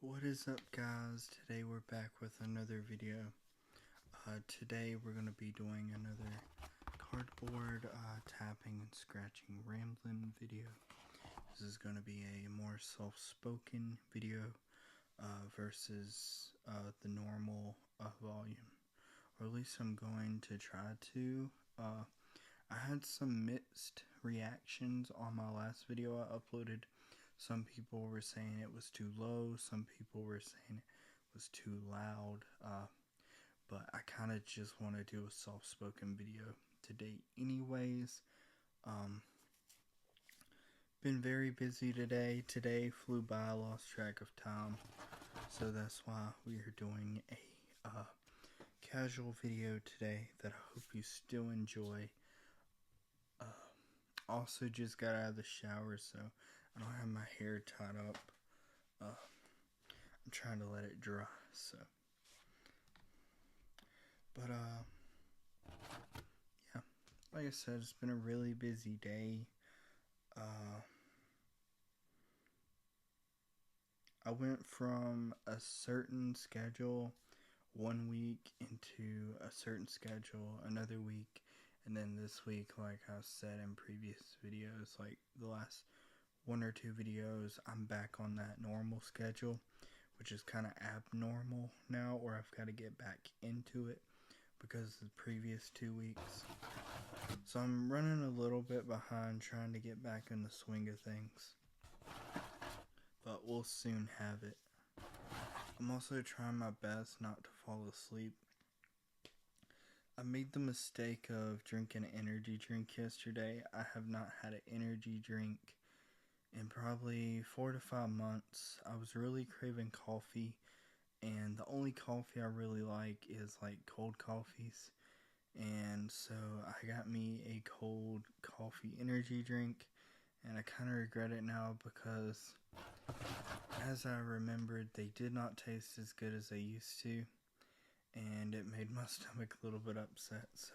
What is up, guys? Today we're back with another video. Today we're going to be doing another cardboard tapping and scratching rambling video. This is going to be a more soft-spoken video versus the normal volume. Or at least I'm going to try to. I had some mixed reactions on my last video I uploaded. Some people were saying it was too low, some people were saying it was too loud, but I kind of just want to do a soft-spoken video today anyways. Been very busy today. Today flew by, I lost track of time, so that's why we are doing a casual video today that I hope you still enjoy. Also just got out of the shower, so I don't have my hair tied up. I'm trying to let it dry, so. But, yeah. Like I said, it's been a really busy day. I went from a certain schedule one week into a certain schedule another week. And then this week, like I said in previous videos, like the last one or two videos, I'm back on that normal schedule, which is kind of abnormal now, or I've got to get back into it because of the previous 2 weeks. So I'm running a little bit behind trying to get back in the swing of things, but we'll soon have it. I'm also trying my best not to fall asleep. I made the mistake of drinking an energy drink yesterday. I have not had an energy drink in probably 4 to 5 months. I was really craving coffee, and the only coffee I really like is like cold coffees. And so I got me a cold coffee energy drink, and I kind of regret it now because as I remembered, they did not taste as good as they used to, and it made my stomach a little bit upset. So.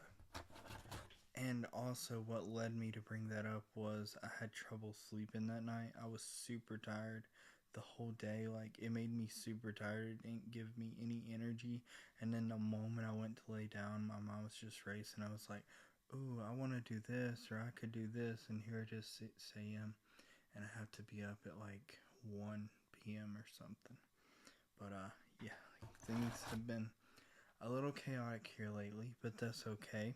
And also what led me to bring that up was I had trouble sleeping that night. I was super tired the whole day. Like, it made me super tired. It didn't give me any energy. And then the moment I went to lay down, my mind was just racing. I was like, ooh, I want to do this, or I could do this. And here it is 6 a.m. and I have to be up at like 1 p.m. or something. But yeah, things have been a little chaotic here lately, but that's okay.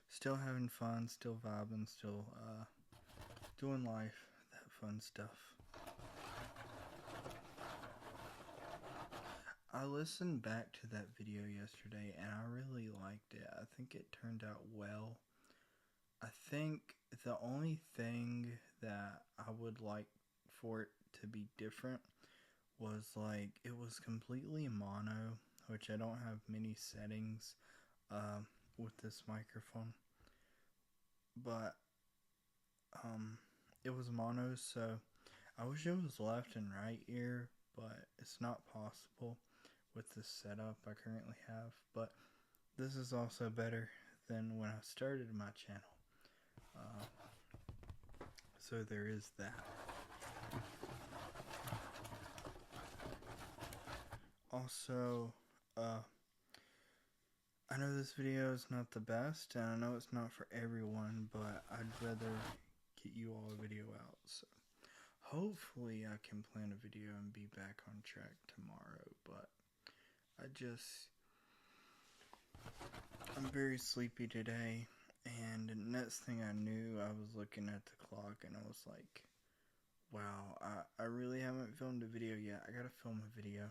Still having fun, still vibing, still doing life, that fun stuff. I listened back to that video yesterday and I really liked it. I think it turned out well. I think the only thing that I would like for it to be different was like it was completely mono, which I don't have many settings with this microphone, but it was mono, so I wish it was left and right ear, but it's not possible with the setup I currently have. But this is also better than when I started my channel, so there is that. Also, I know this video is not the best, and I know it's not for everyone, but I'd rather get you all a video out, so hopefully I can plan a video and be back on track tomorrow. But I'm very sleepy today, and the next thing I knew, I was looking at the clock and I was like, wow, I really haven't filmed a video yet. I gotta film a video.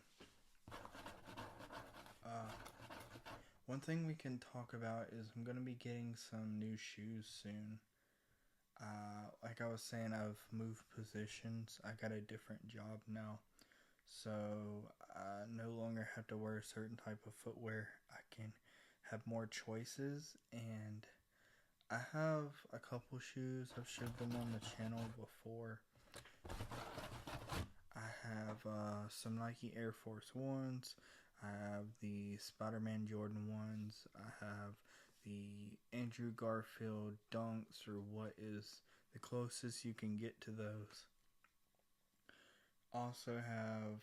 One thing we can talk about is I'm gonna be getting some new shoes soon. Like I was saying, I've moved positions. I got a different job now, so I no longer have to wear a certain type of footwear. I can have more choices, and I have a couple shoes. I've showed them on the channel before. I have some Nike Air Force Ones. I have the Spider-Man Jordan ones. I have the Andrew Garfield Dunks, or what is the closest you can get to those. also have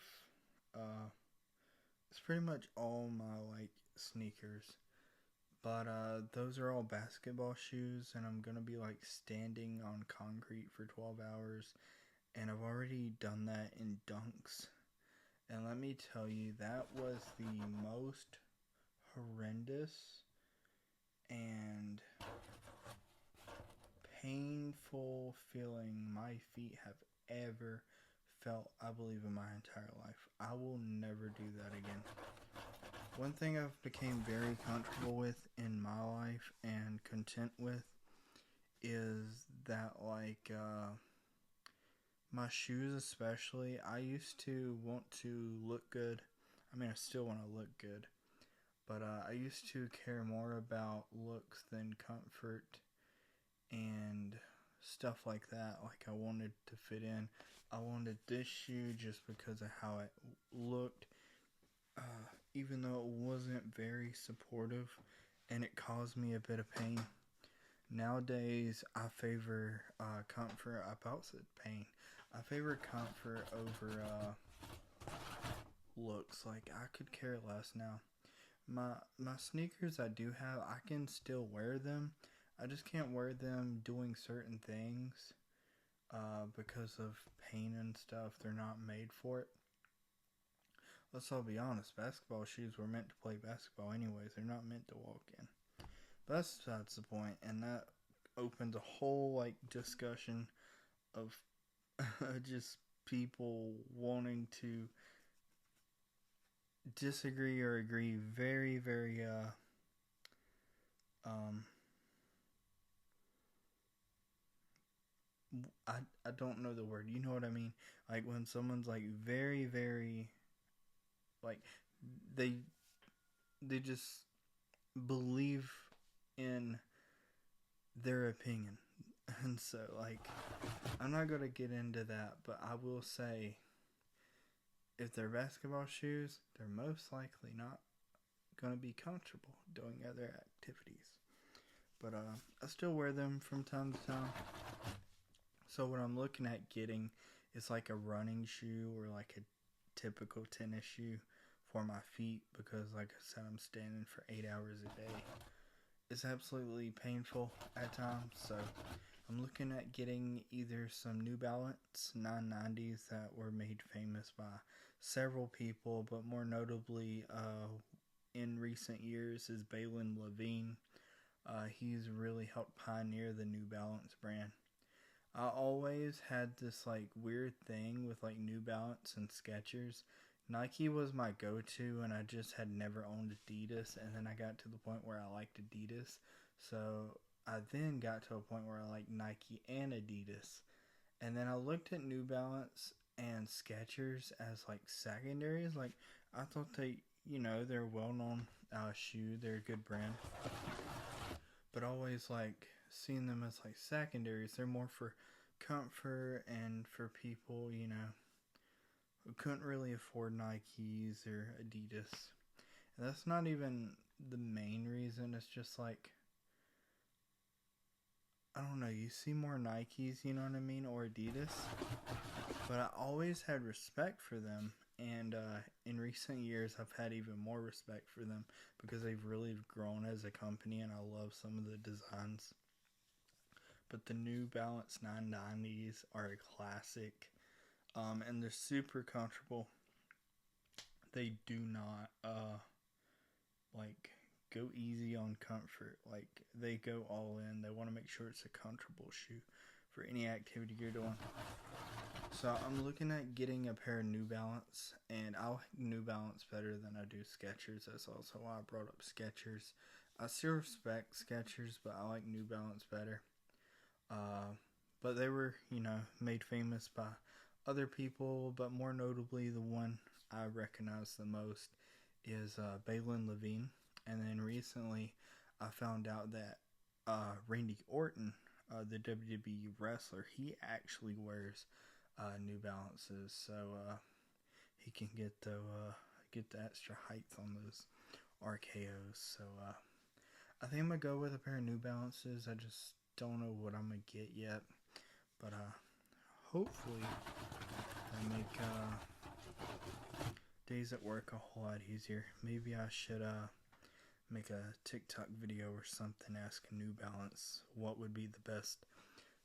it's pretty much all my like sneakers. But those are all basketball shoes, and I'm gonna be like standing on concrete for 12 hours, and I've already done that in dunks. And let me tell you, that was the most horrendous and painful feeling my feet have ever felt, I believe, in my entire life. I will never do that again. One thing I've become very comfortable with in my life and content with is that, like, my shoes especially, I used to want to look good. I mean, I still want to look good. But I used to care more about looks than comfort and stuff like that. Like, I wanted to fit in. I wanted this shoe just because of how it looked, even though it wasn't very supportive and it caused me a bit of pain. Nowadays, I favor comfort. I about said pain. I favor comfort over looks. Like, I could care less now. My sneakers I do have, I can still wear them. I just can't wear them doing certain things because of pain and stuff. They're not made for it. Let's all be honest. Basketball shoes were meant to play basketball anyways. They're not meant to walk in. But that's the point, and that opens a whole like discussion of just people wanting to disagree or agree very, very um I don't know the word. You know what I mean? Like when someone's like very, very like they they just believe in their opinion. And so like I'm not gonna get into that, but I will say if they're basketball shoes, they're most likely not gonna be comfortable doing other activities. But I still wear them from time to time. So what I'm looking at getting is like a running shoe or like a typical tennis shoe for my feet because like I said, I'm standing for 8 hours a day. It's absolutely painful at times, so I'm looking at getting either some New Balance 990s that were made famous by several people, but more notably in recent years is Balin Levine. He's really helped pioneer the New Balance brand. I always had this like weird thing with like New Balance and Skechers. Nike was my go-to, and I just had never owned Adidas. And then I got to the point where I liked Adidas, so I then got to a point where I liked Nike and Adidas. And then I looked at New Balance and Skechers as like secondaries. Like I thought they're well-known shoe. They're a good brand, but always like seeing them as like secondaries. They're more for comfort and for people, who couldn't really afford Nikes or Adidas. And that's not even the main reason. It's just like, I don't know, you see more Nikes, you know what I mean, or Adidas. But I always had respect for them. And in recent years, I've had even more respect for them because they've really grown as a company, and I love some of the designs. But the New Balance 990s are a classic, and they're super comfortable. They do not like go easy on comfort. Like they go all in. They want to make sure it's a comfortable shoe for any activity you're doing. So I'm looking at getting a pair of New Balance, and I like New Balance better than I do Skechers. That's also why I brought up Skechers. I still respect Skechers, but I like New Balance better. But they were, made famous by other people, but more notably, the one I recognize the most is Balin Levine. And then recently, I found out that Randy Orton, the WWE wrestler, he actually wears New Balances, so he can get the extra height on those RKOs. So I think I'm gonna go with a pair of New Balances. I just don't know what I'm gonna get yet, but hopefully I make days at work a whole lot easier. Maybe I should make a TikTok video or something asking New Balance what would be the best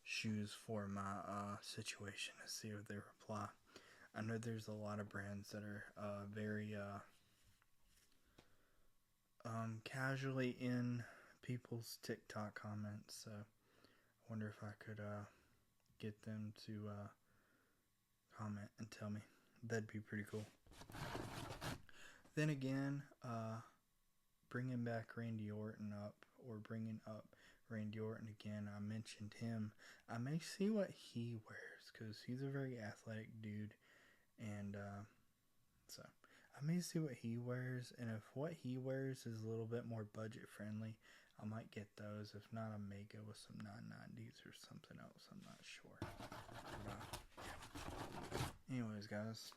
shoes for my situation to see if they reply. I know there's a lot of brands that are very casually in people's TikTok comments, so I wonder if I could get them to comment and tell me. That'd be pretty cool. Then again, bringing back Randy Orton up, or bringing up Randy Orton again, I mentioned him. I may see what he wears, because he's a very athletic dude, and so I may see what he wears, and if what he wears is a little bit more budget friendly, I might get those. If not, I may go with some 990s or something else. I'm not sure. But, yeah. Anyways, guys,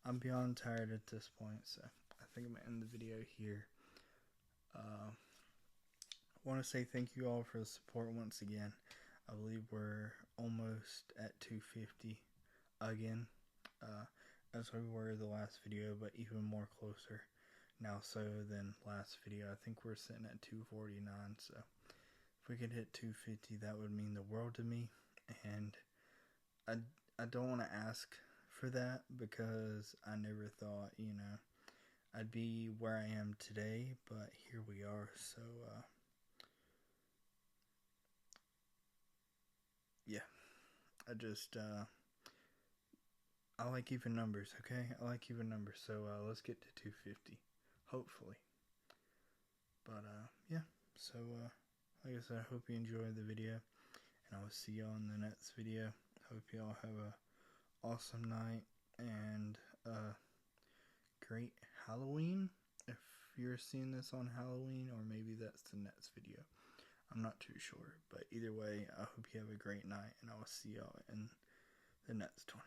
I'm beyond tired at this point, so I think I'm gonna end the video here. I want to say thank you all for the support once again. I believe we're almost at 250 again, as we were the last video, but even more closer now so than last video. I think we're sitting at 249, so if we could hit 250, that would mean the world to me. And I don't want to ask for that, because I never thought, I'd be where I am today, but here we are. So yeah, I like even numbers, okay? I like even numbers, so let's get to 250, hopefully. But yeah, so like I said, I hope you enjoyed the video, and I will see y'all in the next video. Hope y'all have a awesome night and great Halloween, if you're seeing this on Halloween, or maybe that's the next video. I'm not too sure, but either way, I hope you have a great night, and I will see y'all in the next one.